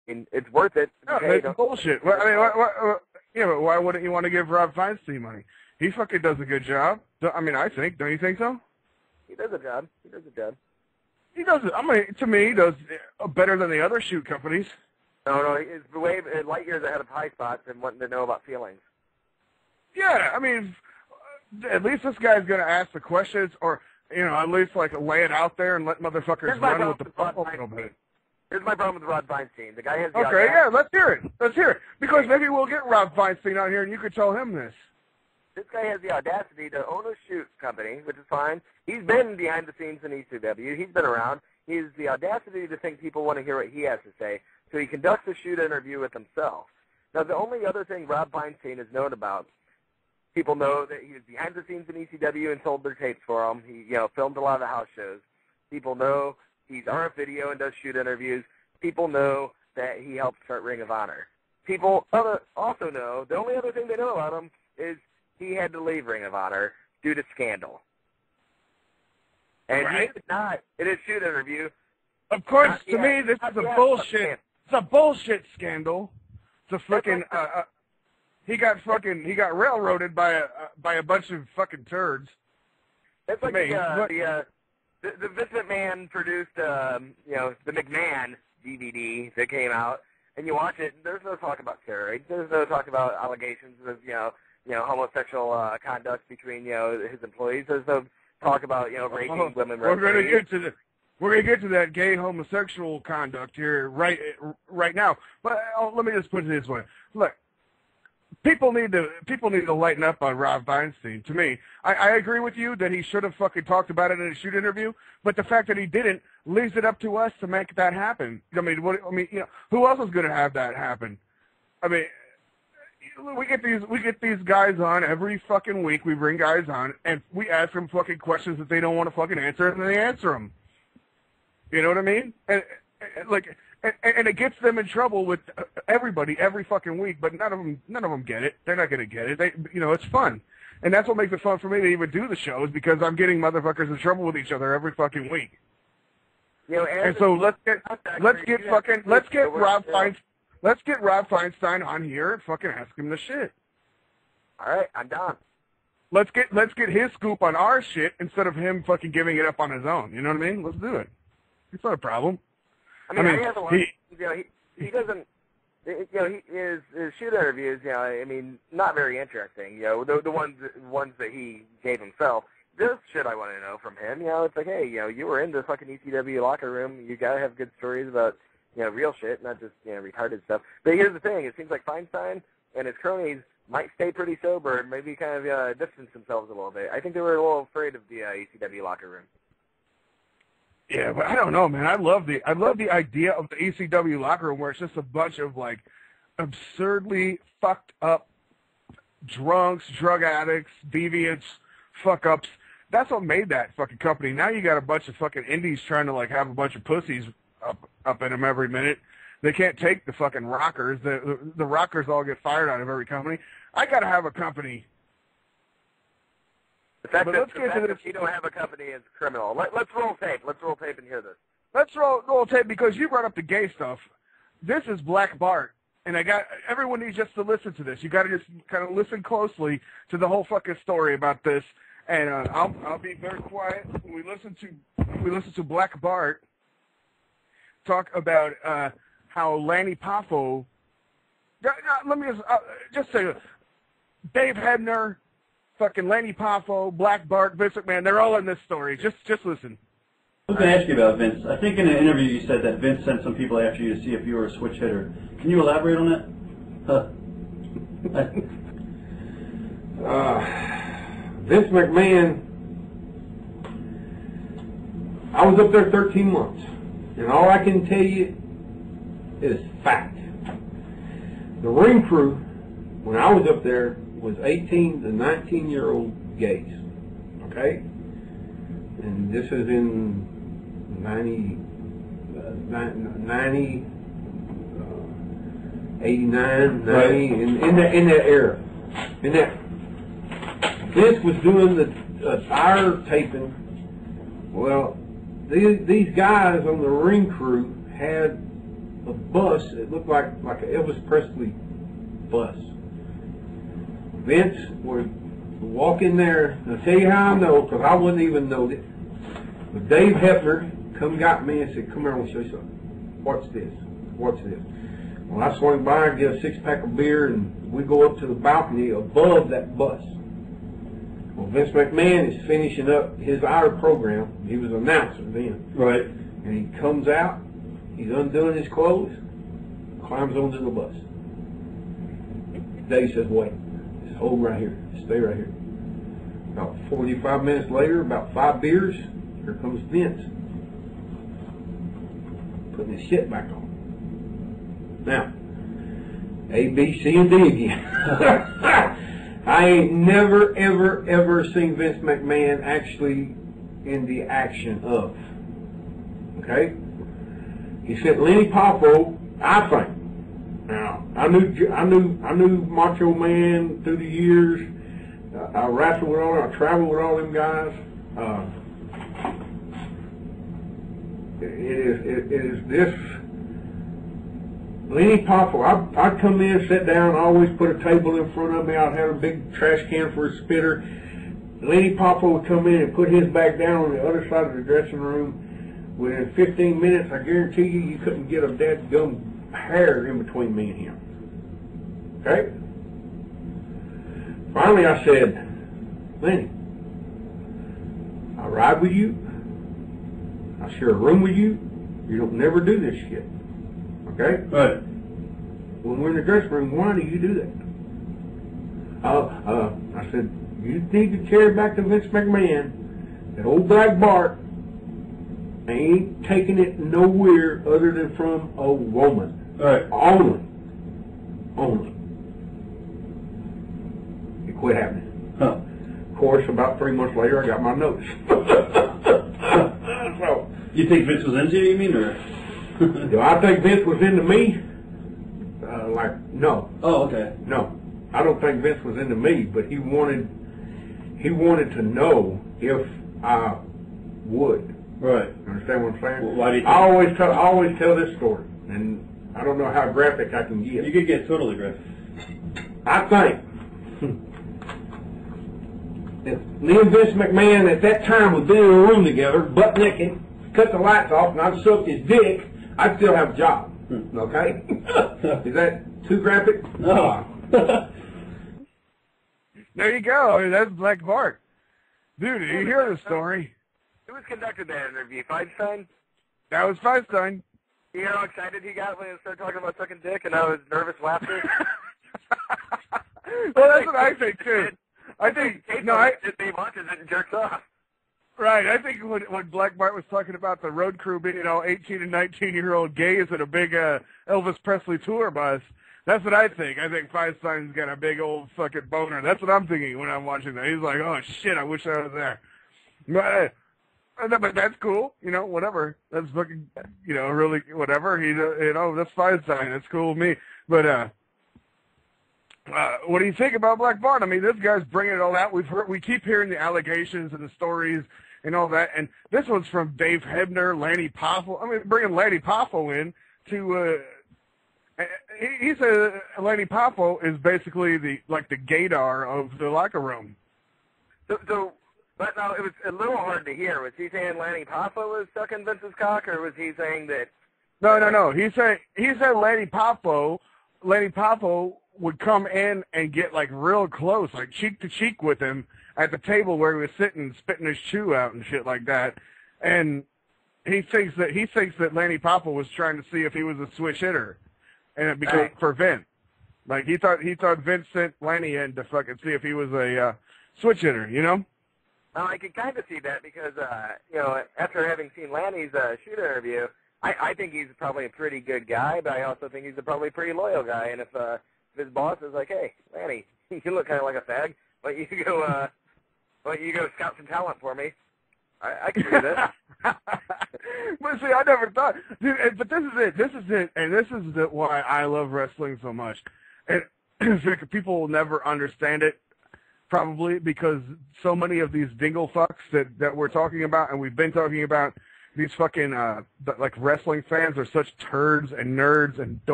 mean, it's worth it. No, it's bullshit. Well, I mean, yeah, but why wouldn't you want to give Rob Feinstein money? He fucking does a good job. I mean, I think. Don't you think so? He does a job. He does a job. He does. I mean, to me, he does better than the other shoot companies. No, he's way light years ahead of High Spots and wanting to know about feelings. Yeah, I mean, at least this guy's gonna ask the questions, or at least like lay it out there and let motherfuckers run with the ball a little bit. Here's my problem with Rod Feinstein. The guy has the okay, yeah, let's hear it. Let's hear it. Because maybe we'll get Rob Feinstein out here and you could tell him this. This guy has the audacity to own a shoot company, which is fine. He's been behind the scenes in ECW. He's been around. He has the audacity to think people want to hear what he has to say, so he conducts a shoot interview with himself. Now, the only other thing Rob Feinstein is known about, people know that he was behind the scenes in ECW and sold their tapes for them. He, filmed a lot of the house shows. People know he's on video and does shoot interviews. People know that he helped start Ring of Honor. People also know, the only other thing they know about him is he had to leave Ring of Honor due to scandal. And he did not, in his shoot interview. Of course, to me, this is a bullshit. It's a bullshit scandal. It's a fucking, he got railroaded by a bunch of fucking turds. It's like the Vince McMahon produced, the McMahon DVD that came out, and you watch it, and there's no talk about steroids. There's no talk about allegations of, homosexual conduct between, his employees. There's no talk about, raping women. We're going to get to that gay homosexual conduct here right now. But let me just put it this way. Look, people need to lighten up on Rob Feinstein. To me, I agree with you that he should have fucking talked about it in a shoot interview. But the fact that he didn't leaves it up to us to make that happen. I mean, who else is going to have that happen? I mean, we get these guys on every fucking week. We bring guys on and we ask them fucking questions that they don't want to fucking answer, and they answer them. You know what I mean? And it gets them in trouble with everybody every fucking week. But none of them get it. They're not gonna get it. It's fun, and that's what makes it fun for me to even do the shows, because I'm getting motherfuckers in trouble with each other every fucking week. And so let's get Rob Feinstein on here and fucking ask him the shit. All right, I'm down. Let's get his scoop on our shit instead of him fucking giving it up on his own. You know what I mean? Let's do it. It's not a problem. I mean, he has a lot. He doesn't. His shoot interviews. Not very interesting. The ones that he gave himself. This shit I want to know from him. It's like, hey, you were in the fucking ECW locker room. You gotta have good stories about real shit, not just retarded stuff. But here's the thing: it seems like Feinstein and his cronies might stay pretty sober and maybe kind of distance themselves a little bit. I think they were a little afraid of the ECW locker room. Yeah, but I don't know, man. I love the idea of the ECW locker room where it's just a bunch of like absurdly fucked up drunks, drug addicts, deviants, fuck ups. That's what made that fucking company. Now you got a bunch of fucking indies trying to like have a bunch of pussies up in them every minute. They can't take the fucking rockers. The rockers all get fired out of every company. I gotta have a company. The fact that you don't have a company is criminal. Let's roll tape. Let's roll tape and hear this. Let's roll tape, because you brought up the gay stuff. This is Black Bart, and everyone needs just to listen to this. You got to just kind of listen closely to the whole fucking story about this, and I'll be very quiet when we listen to Black Bart talk about how Lanny Poffo. Let me just say, Dave Hebner, fucking Lanny Poffo, Black Bart, Vince McMahon, they're all in this story. Just listen. I was going to ask you about Vince. I think in an interview you said that Vince sent some people after you to see if you were a switch hitter. Can you elaborate on that? Vince McMahon, I was up there 13 months, and all I can tell you is fact. The ring crew, when I was up there, was 18 to 19-year-old gays, okay? And this is in 89, 90, in that era. Vince was doing our taping. Well, these guys on the ring crew had a bus. It looked like an Elvis Presley bus. Vince would walk in there. I'll tell you how I know, because I wouldn't even know it. But Dave Hepner come got me and said, "Come here, I want to show you something. Watch this. Watch this." Well, I swung by and get a 6-pack of beer, and we go up to the balcony above that bus. Well, Vince McMahon is finishing up his hour program. He was an announcer then. Right. And he comes out, he's undoing his clothes, climbs onto the bus. Dave says, "Wait, just hold right here, stay right here." About 45 minutes later, about 5 beers, here comes Vince, putting his shit back on. Now, A, B, C, and D again. I ain't never, ever, ever seen Vince McMahon actually in the action of. Okay? He sent Lenny Poffo, I think. Now, I knew Macho Man through the years. I wrestled with all, I traveled with all them guys. It is this Lenny Poffo. I'd come in, sit down, always put a table in front of me. I'd have a big trash can for a spitter. Lenny Poffo would come in and put his back down on the other side of the dressing room. Within 15 minutes, I guarantee you couldn't get a dadgum hair in between me and him. Okay? Finally, I said, "Lenny, I ride with you. I share a room with you. You don't never do this shit. Okay? Right. When we're in the dressing room, why do you do that?" I said, "You need to carry back to Vince McMahon that old black Bart ain't taking it nowhere other than from a woman. Right. Only. It quit happening. Huh. Of course, about 3 months later, I got my notice." So, You think Vince was into you, mean, or? do I think Vince was into me? No. Oh, okay. No. I don't think Vince was into me, but he wanted to know if I would. Right. Understand what I'm saying? Well, why do you think? I always tell this story, and I don't know how graphic I can get. You could get totally graphic. I think if me and Vince McMahon at that time would be in a room together, butt naked, cut the lights off, and I'd suck his dick, I'd still have a job. Okay? Is that too graphic? No. There you go. That's Black Bart. Dude, did you hear the story? Who was conducting that interview? Feinstein? That was Feinstein. You know how excited he got when he started talking about sucking dick and how his nervous laughter? Well, that's what I think, too. I think he watches it and jerks off. Right. I think when Black Bart was talking about the road crew being, 18 and 19-year-old gays at a big Elvis Presley tour bus, that's what I think. I think Feinstein's got a big old fucking boner. That's what I'm thinking when I'm watching that. He's like, "Oh, shit, I wish I was there." But that's cool. Whatever. That's fucking, really, whatever. That's Feinstein. That's cool with me. But, what do you think about Black Bart? I mean, this guy's bringing it all out. We keep hearing the allegations and the stories and all that. And this one's from Dave Hebner, Lanny Poffo. I mean, bringing Lanny Poffo in to, he said Lanny Poffo is basically the gaydar of the locker room. But no, it was a little hard to hear. Was he saying Lanny Poffo was sucking Vince's cock, or was he saying that? No. He said Lanny Poffo would come in and get real close, cheek to cheek with him at the table where he was sitting, spitting his chew out and shit like that. And he thinks that Lanny Poffo was trying to see if he was a switch hitter, and it became for Vince. He thought Vince sent Lanny in to fucking see if he was a switch hitter, Well, I can kind of see that because, after having seen Lanny's shoot interview, I think he's probably a pretty good guy, but I also think he's probably a pretty loyal guy. And if his boss is like, "Hey, Lanny, you look kind of like a fag, but you go scout some talent for me," I can do that. But see, I never thought, dude. But this is it, and this is why I love wrestling so much. And people will never understand it. Probably because so many of these dingle fucks that we're talking about and we've been talking about, these fucking like wrestling fans are such turds and nerds and